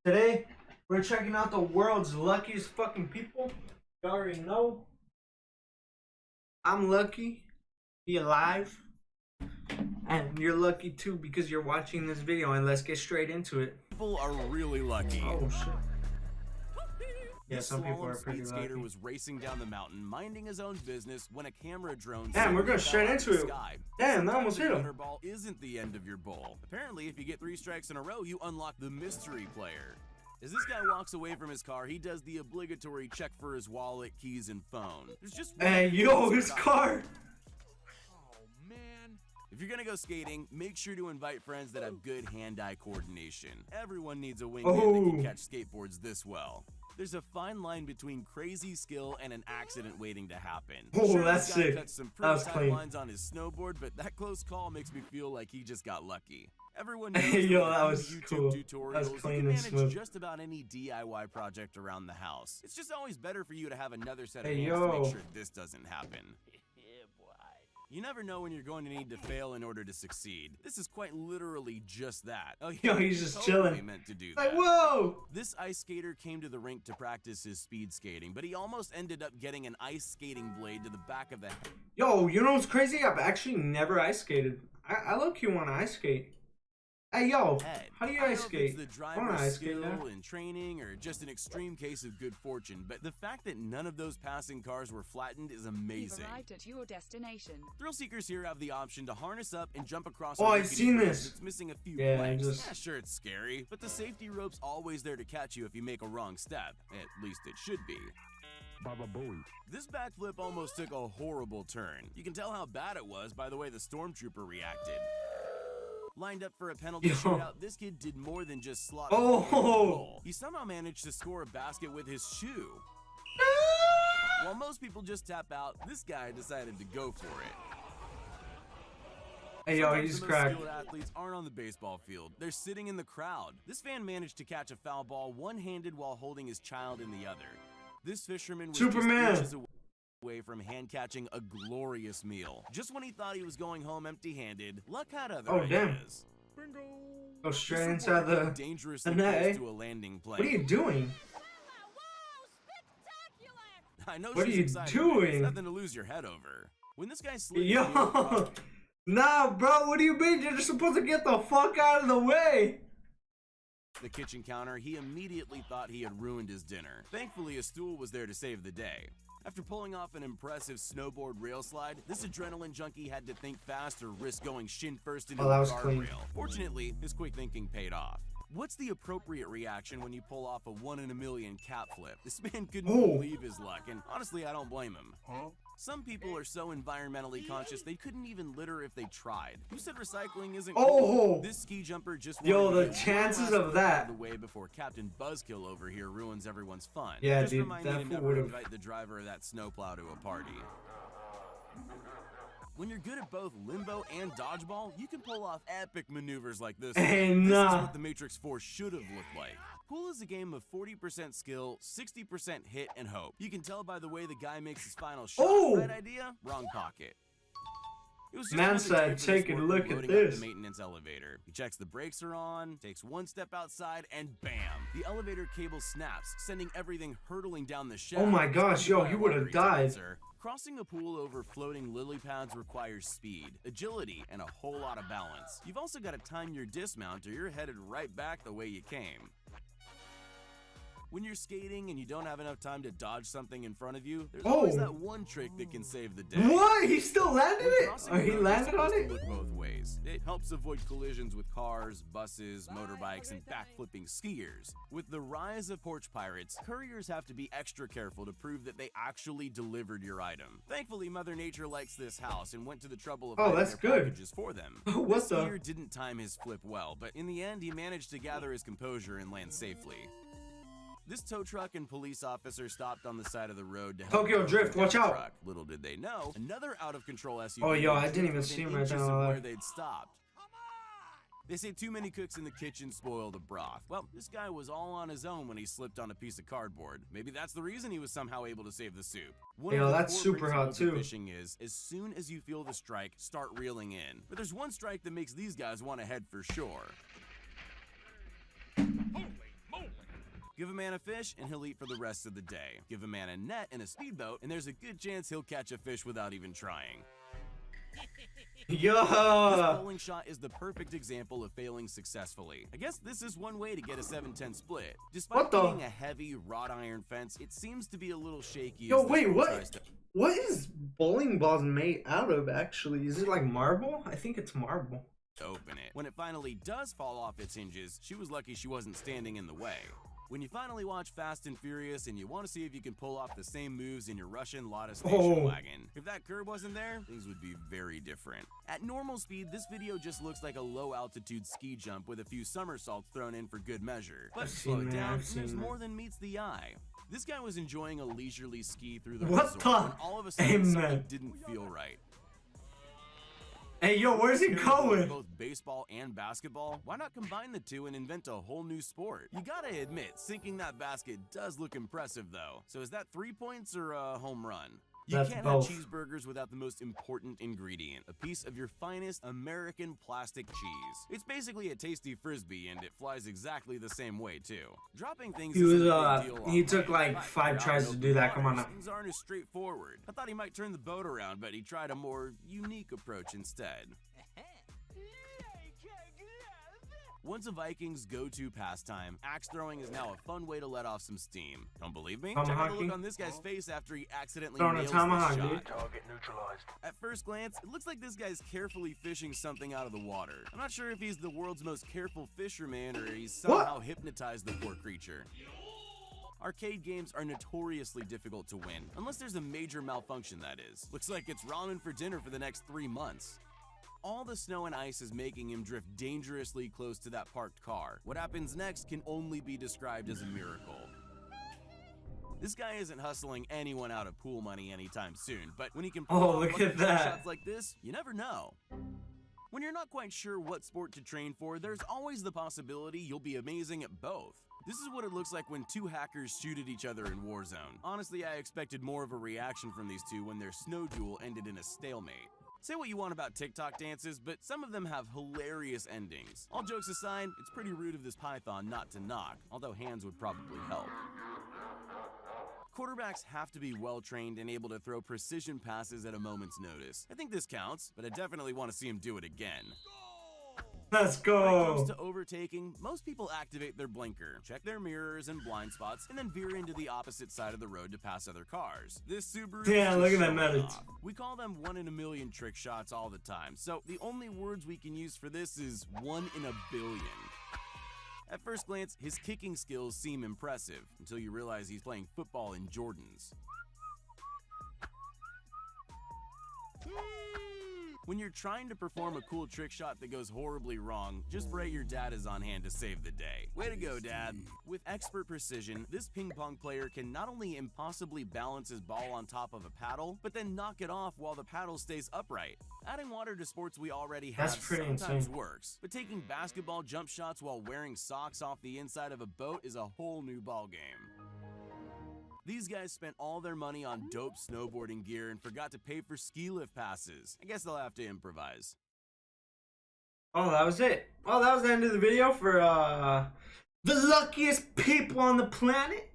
Today, we're checking out the world's luckiest fucking people. You already know. I'm lucky to be alive. And you're lucky too because you're watching this video, and let's get straight into it. People are really lucky. Oh shit. Yeah, This some people are slalom pretty speed lucky. skater was racing down the mountain, minding his own business, when a camera drone. Damn, we're going straight into it. Damn, that almost hit him. The ball isn't the end of your bowl. Apparently, if you get 3 strikes in a row, you unlock the mystery player. As this guy walks away from his car, he does the obligatory check for his wallet, keys, and phone. There's just one Hey, yo, his car. Oh man. If you're gonna go skating, make sure to invite friends that have good hand-eye coordination. Everyone needs a wingman that can catch skateboards this well. There's a fine line between crazy skill and an accident waiting to happen. Oh, Sure, that's this guy sick. cuts some That was pretty tight clean. lines on his snowboard, but that close call makes me feel like he just got lucky. Everyone Hey, knows yo, with that a was few cool. YouTube tutorials, That was you clean can and manage smooth. just about any DIY project around the house. It's just always better for you to have another set of Hey, hands to yo. make sure this doesn't happen. You never know when you're going to need to fail in order to succeed. This is quite literally just that. Oh, Yo, he's just totally chilling. meant to do Like, that. whoa. This ice skater came to the rink to practice his speed skating, but he almost ended up getting an ice skating blade to the back of the head. Yo, you know what's crazy? I've actually never ice skated. I low-key want to ice skate. Hey, yo, how do you I don't ice know if skate? it's the I want driver's to ice skate skill now. and training, or just an extreme case of good fortune, but the fact that none of those passing cars were flattened is amazing. You've arrived at your destination. Thrill seekers here have the option to harness up and jump across. Oh, a I've rickety seen bridge this. that's missing a few Yeah, planks. just- Yeah, sure, it's scary, but the safety rope's always there to catch you if you make a wrong step. At least it should be. Baba Booey. This backflip almost took a horrible turn. You can tell how bad it was by the way the stormtrooper reacted. Lined up for a penalty Yo. shootout, this kid did more than just slot. Oh. a goal. He somehow managed to score a basket with his shoe. While most people just tap out, this guy decided to go for it. Hey, yo, Sometimes he's the most cracked. skilled athletes aren't on the baseball field. They're sitting in the crowd. This fan managed to catch a foul ball one-handed while holding his child in the other. This fisherman was Superman. just inches away from hand-catching a glorious meal. Just when he thought he was going home empty-handed, luck had other Oh, damn. ideas. Go straight This inside report the... dangerously net, close eh? to a landing plane. What are you doing? I know What she's are you excited, doing? but it's nothing to lose your head over. When this guy slid Yo. the field across- Nah, bro, what do you mean? You're just supposed to get the fuck out of the way. the kitchen counter, he immediately thought he had ruined his dinner. Thankfully, a stool was there to save the day. After pulling off an impressive snowboard rail slide, this adrenaline junkie had to think fast or risk going shin first into Oh, that a was clean. guardrail. Fortunately, his quick thinking paid off. What's the appropriate reaction when you pull off a 1 in a million cap flip? This man couldn't Oh. believe his luck, and honestly, I don't blame him. Some people are so environmentally conscious they couldn't even litter if they tried. Who said recycling isn't cool? Oh. This ski jumper just Yo, wanted to the get one chances last of flip that. out of the way before Captain Buzzkill over here ruins everyone's fun. Yeah, Just dude, remind me that to fool never would've- invite the driver of that snowplow to a party. When you're good at both limbo and dodgeball, you can pull off epic maneuvers like this. Hey, This is nah. what the Matrix 4 should have looked like. Pool is a game of 40% skill, 60% hit, and hope. You can tell by the way the guy makes his final shot. Oh. Right idea, wrong pocket. It was just Man another said, day for this "Take a worker look at loading up this." the maintenance elevator. He checks the brakes are on, takes one step outside, and bam! The elevator cable snaps, sending everything hurtling down the shaft. Oh my gosh, yo, he would have died. Sir. Crossing a pool over floating lily pads requires speed, agility, and a whole lot of balance. You've also got to time your dismount or you're headed right back the way you came. When you're skating and you don't have enough time to dodge something in front of you, there's always Oh. that one trick that can save the day. What? He still landed When it? crossing Or a he road, you're landed on supposed to it? Look both ways. It helps avoid collisions with cars, buses, motorbikes, and backflipping skiers. With the rise of porch pirates, couriers have to be extra careful to prove that they actually delivered your item. Thankfully, Mother Nature likes this house and went to the trouble of Oh, hiding that's their good. packages for them. What This the- skier didn't time his flip well, but in the end, he managed to gather his composure and land safely. This tow truck and police officer stopped on the side of the road to help Tokyo the Drift, watch tow out. truck. Little did they know, another out-of-control SUV. Oh, yo, I would didn't even drift see within him right inches down of the where way. they'd stopped. They say too many cooks in the kitchen spoil the broth. Well, this guy was all on his own when he slipped on a piece of cardboard. Maybe that's the reason he was somehow able to save the soup. One Yo, of the that's core super hot, principles of too. Fishing is, as soon as you feel the strike, start reeling in. But there's one strike that makes these guys want to head for shore. Holy moly! Give a man a fish and he'll eat for the rest of the day. Give a man a net and a speedboat and there's a good chance he'll catch a fish without even trying. This Yo! bowling shot is the perfect example of failing successfully. I guess this is one way to get a 7-10 split. Despite being a heavy wrought iron fence, it seems to be a little shaky. Yo, wait, what? What is bowling balls made out of, actually? Is it like marble? I think it's marble. Open it. When it finally does fall off its hinges, she was lucky she wasn't standing in the way. When you finally watch Fast and Furious and you want to see if you can pull off the same moves in your Russian Lada station wagon, if that curb wasn't there, things would be very different. At normal speed, this video just looks like a low-altitude ski jump with a few somersaults thrown in for good measure. But slow it down, there's more than meets the eye. This guy was enjoying a leisurely ski through the resort when all of a sudden something didn't feel right. Hey, yo, where's he going? Both baseball and basketball, why not combine the two and invent a whole new sport? You gotta admit, sinking that basket does look impressive though. So is that 3 points or a home run? You can't have cheeseburgers without the most important ingredient, a piece of your finest American plastic cheese. It's basically a tasty frisbee and it flies exactly the same way too. Dropping things he took like 5 tries to do that, come on now. Things aren't as straightforward. I thought he might turn the boat around, but he tried a more unique approach instead. Once a Viking's go-to pastime, axe throwing is now a fun way to let off some steam. Don't believe me? Check out the look on this guy's face after he accidentally nails the shot. Target neutralized. At first glance, it looks like this guy's carefully fishing something out of the water. I'm not sure if he's the world's most careful fisherman or he's somehow hypnotized the poor creature. Arcade games are notoriously difficult to win, unless there's a major malfunction, that is. Looks like it's ramen for dinner for the next 3 months. All the snow and ice is making him drift dangerously close to that parked car. What happens next can only be described as a miracle. This guy isn't hustling anyone out of pool money anytime soon, but when he can pull off shots like this, you never know. When you're not quite sure what sport to train for, there's always the possibility you'll be amazing at both. This is what it looks like when 2 hackers shoot at each other in Warzone. Honestly, I expected more of a reaction from these two when their snow duel ended in a stalemate. Say what you want about TikTok dances, but some of them have hilarious endings. All jokes aside, it's pretty rude of this python not to knock, although hands would probably help. Quarterbacks have to be well-trained and able to throw precision passes at a moment's notice. I think this counts, but I definitely want to see him do it again. Let's go! When it comes to overtaking, most people activate their blinker, check their mirrors and blind spots, and then veer into the opposite side of the road to pass other cars. This Subaru look at that method. We call them 1 in a million trick shots all the time, so the only words we can use for this is 1 in a billion. At first glance, his kicking skills seem impressive, until you realize he's playing football in Jordans. When you're trying to perform a cool trick shot that goes horribly wrong, just pray your dad is on hand to save the day. Way to go, Dad. With expert precision, this ping pong player can not only impossibly balance his ball on top of a paddle, but then knock it off while the paddle stays upright. Adding water to sports we already have sometimes works, but taking basketball jump shots while wearing socks off the inside of a boat is a whole new ballgame. These guys spent all their money on dope snowboarding gear and forgot to pay for ski lift passes. I guess they'll have to improvise. Oh, that was it. Well, that was the end of the video for the luckiest people on the planet.